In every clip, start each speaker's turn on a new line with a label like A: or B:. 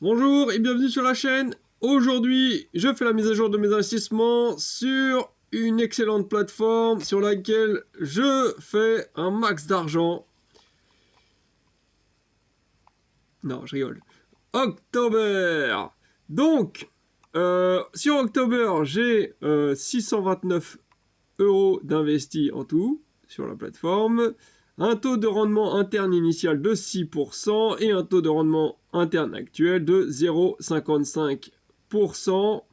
A: Bonjour et bienvenue sur la chaîne. Aujourd'hui, je fais la mise à jour de mes investissements sur une excellente plateforme sur laquelle je fais un max d'argent. Non, je rigole. October. Donc, sur October, j'ai 629 euros d'investis en tout sur la plateforme. Un taux de rendement interne initial de 6% et un taux de rendement interne actuel de 0,55%.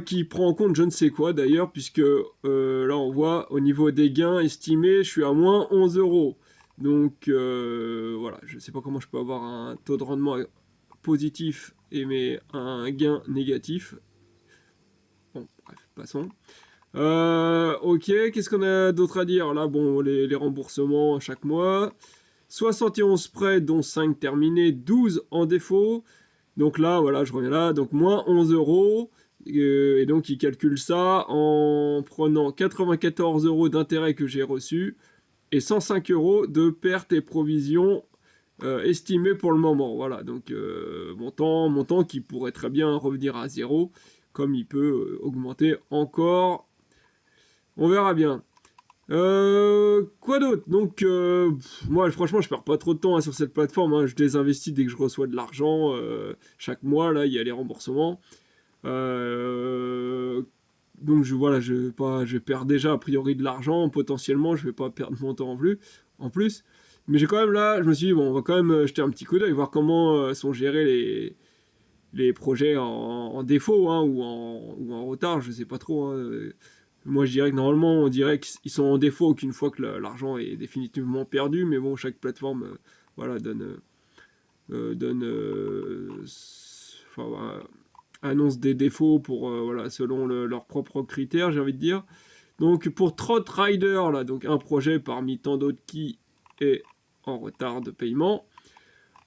A: Qui prend en compte je ne sais quoi d'ailleurs, puisque là on voit au niveau des gains estimés, je suis à moins 11 euros. Donc voilà, je ne sais pas comment je peux avoir un taux de rendement positif et mais un gain négatif. Bon, bref, passons. Ok, qu'est-ce qu'on a d'autre à dire? Là, bon, les remboursements chaque mois. 71 prêts, dont 5 terminés, 12 en défaut. Donc là, voilà, je reviens là. Donc moins 11 euros. Et donc, il calcule ça en prenant 94 euros d'intérêt que j'ai reçu et 105 euros de pertes et provisions estimées pour le moment. Voilà, donc montant qui pourrait très bien revenir à zéro, comme il peut augmenter encore. On verra bien. Quoi d'autre? Donc, moi, franchement, je perds pas trop de temps sur cette plateforme, hein. Je désinvestis dès que je reçois de l'argent. Chaque mois, là, il y a les remboursements. Euh, donc, voilà, je perds déjà a priori de l'argent. Potentiellement, je vais pas perdre mon temps en plus. Mais j'ai quand même là, je me suis dit, bon, on va quand même jeter un petit coup d'œil, voir comment sont gérés les projets en défaut, hein, ou en retard, je sais pas trop, hein. Moi, je dirais que normalement, on dirait qu'ils sont en défaut qu'une fois que l'argent est définitivement perdu. Mais bon, chaque plateforme, voilà, enfin, voilà, annonce des défauts pour, voilà, selon leurs propres critères, j'ai envie de dire. Donc, pour Trot Rider, là, donc un projet parmi tant d'autres qui est en retard de paiement.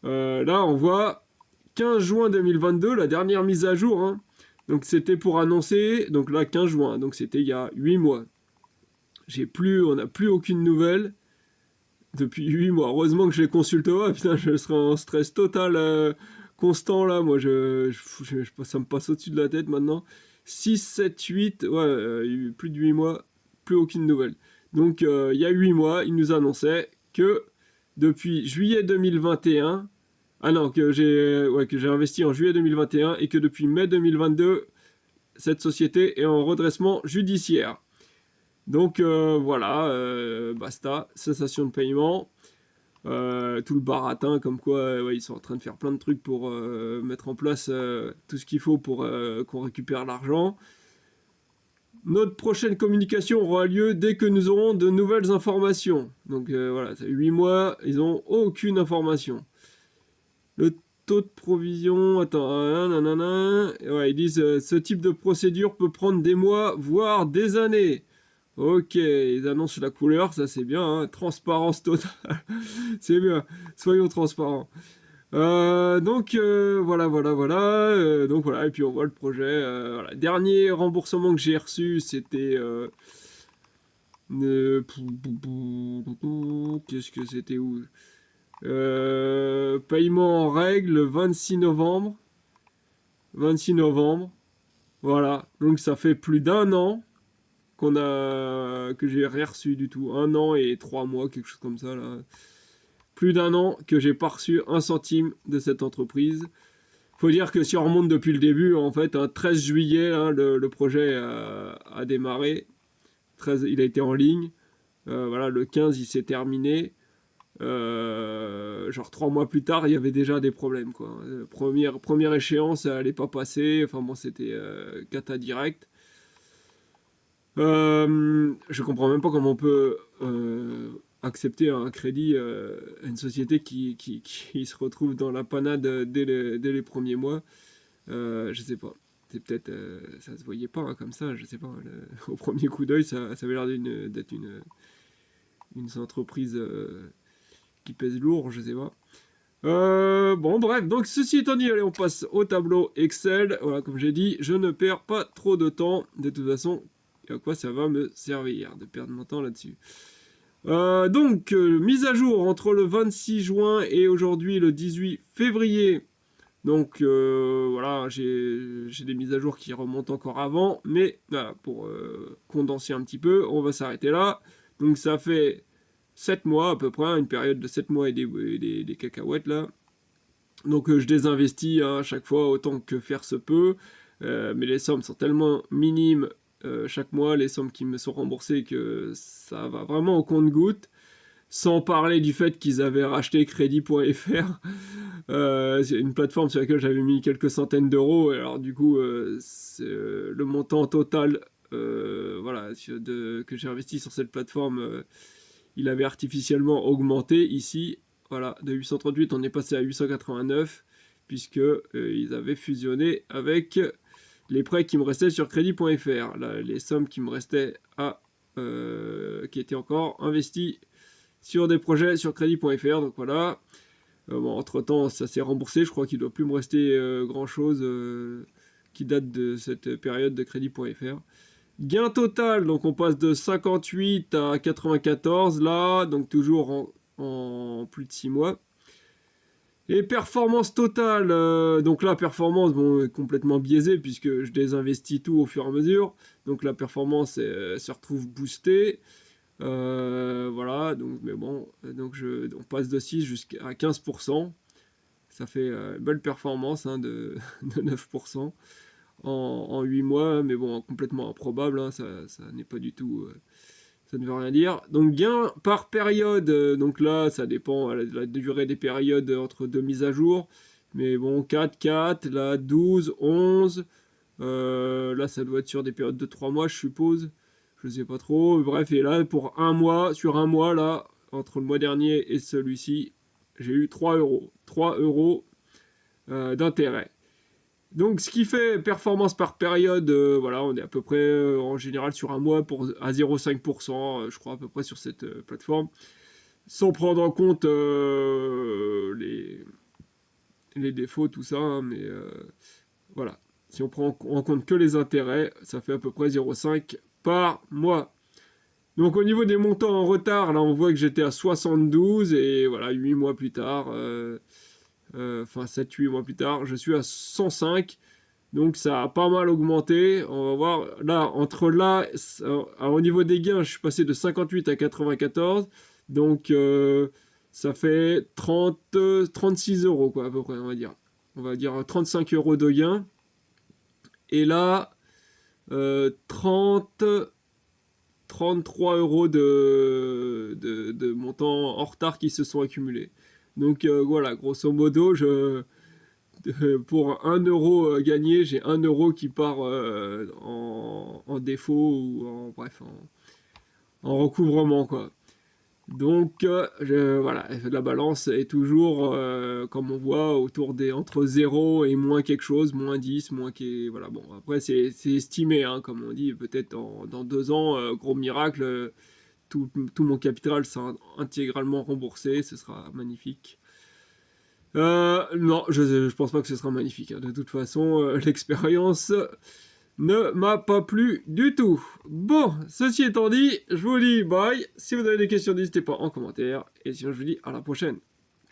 A: Là, on voit 15 juin 2022, la dernière mise à jour, hein. Donc, c'était pour annoncer, donc là, 15 juin, donc c'était il y a 8 mois. On n'a plus aucune nouvelle depuis 8 mois. Heureusement que je les consulte pas, putain, je serais en stress total constant là. Moi, ça me passe au-dessus de la tête maintenant. 6, 7, 8, ouais, plus de 8 mois, plus aucune nouvelle. Donc, il y a 8 mois, il nous annonçait que depuis juillet 2021, ah non, que j'ai investi en juillet 2021 et que depuis mai 2022, cette société est en redressement judiciaire. Donc voilà, basta, cessation de paiement, tout le baratin, comme quoi ouais, ils sont en train de faire plein de trucs pour mettre en place tout ce qu'il faut pour qu'on récupère l'argent. Notre prochaine communication aura lieu dès que nous aurons de nouvelles informations. Donc voilà, 8 mois, ils n'ont aucune information. Le taux de provision, attends, nanana, ouais, ils disent ce type de procédure peut prendre des mois, voire des années. Ok, ils annoncent la couleur, ça c'est bien, hein. Transparence totale, c'est bien, soyons transparents. Donc voilà, donc voilà, et puis on voit le projet. Voilà. Dernier remboursement que j'ai reçu, c'était qu'est-ce que c'était où paiement en règle 26 novembre. 26 novembre, voilà. Donc ça fait plus d'un an que j'ai rien reçu du tout. Un an et 3 mois, quelque chose comme ça là. Plus d'un an que j'ai pas reçu un centime de cette entreprise. Faut dire que si on remonte depuis le début, en fait, 13 juillet, hein, le projet a démarré. 13, il a été en ligne. Voilà, le 15, il s'est terminé. Genre 3 mois plus tard, il y avait déjà des problèmes, quoi. Première échéance, elle n'allait pas passer. Enfin bon, c'était cata direct. Je comprends même pas comment on peut accepter un crédit à une société qui se retrouve dans la panade dès les premiers mois. Je sais pas. C'est peut-être ça se voyait pas hein, comme ça. Je sais pas. Au premier coup d'œil, ça avait l'air d'être une entreprise qui pèse lourd. Je sais pas. Bon, bref, donc ceci étant dit, allez, on passe au tableau Excel. Voilà, comme j'ai dit, je ne perds pas trop de temps. De toute façon, à quoi ça va me servir de perdre mon temps là-dessus. Mise à jour entre le 26 juin et aujourd'hui le 18 février. Donc voilà, j'ai des mises à jour qui remontent encore avant, mais voilà, pour condenser un petit peu, on va s'arrêter là. Donc ça fait 7 mois à peu près, une période de 7 mois et des cacahuètes là. Donc je désinvestis à chaque fois autant que faire se peut, mais les sommes sont tellement minimes chaque mois, les sommes qui me sont remboursées, que ça va vraiment au compte-gouttes. Sans parler du fait qu'ils avaient racheté Crédit.fr, c'est une plateforme sur laquelle j'avais mis quelques centaines d'euros, et alors du coup, le montant total voilà, que j'ai investi sur cette plateforme, il avait artificiellement augmenté ici. Voilà, de 838, on est passé à 889, puisque ils avaient fusionné avec les prêts qui me restaient sur Crédit.fr, les sommes qui me restaient qui étaient encore investies sur des projets sur Crédit.fr. Donc voilà. Bon, entre-temps, ça s'est remboursé. Je crois qu'il ne doit plus me rester grand-chose qui date de cette période de Crédit.fr. Gain total, donc on passe de 58 à 94 là, donc toujours en plus de 6 mois. Et performance totale, donc la performance, bon, est complètement biaisée puisque je désinvestis tout au fur et à mesure. Donc la performance se retrouve boostée. Voilà, donc, mais bon, donc on passe de 6 jusqu'à 15%. Ça fait une belle performance hein, de 9% en 8 mois, mais bon, complètement improbable, hein, ça n'est pas du tout, ça ne veut rien dire. Donc gain par période, donc là, ça dépend de la durée des périodes entre deux mises à jour, mais bon, 4, 4, là, 12, 11, là, ça doit être sur des périodes de 3 mois, je suppose. Je sais pas trop. Bref, et là, pour un mois, sur un mois, là, entre le mois dernier et celui-ci, j'ai eu 3 euros. 3 euros d'intérêt. Donc, ce qui fait performance par période, voilà, on est à peu près, en général, sur un mois à 0,5%, je crois, à peu près sur cette plateforme. Sans prendre en compte les défauts, tout ça, hein, mais voilà. Si on prend en compte que les intérêts, ça fait à peu près 0,5 par mois. Donc au niveau des montants en retard, là on voit que j'étais à 72 et voilà, 8 mois plus tard, enfin 7-8 mois plus tard, je suis à 105. Donc ça a pas mal augmenté. On va voir, là, entre là, au niveau des gains, je suis passé de 58 à 94. Donc ça fait 36 euros, quoi, à peu près, on va dire. On va dire 35 euros de gains. Et là, 33 euros de montants en retard qui se sont accumulés. Donc voilà, grosso modo, pour 1 euro gagné, j'ai 1 euro qui part en défaut ou bref, en recouvrement, quoi. Donc voilà, la balance est toujours, comme on voit, entre 0 et moins quelque chose, moins 10, moins voilà, bon, après c'est estimé, hein, comme on dit, peut-être dans 2 ans, gros miracle, tout mon capital sera intégralement remboursé, ce sera magnifique. Non, je pense pas que ce sera magnifique, hein. De toute façon, l'expérience ne m'a pas plu du tout. Bon, ceci étant dit, je vous dis bye. Si vous avez des questions, n'hésitez pas en commentaire. Et sinon, je vous dis à la prochaine.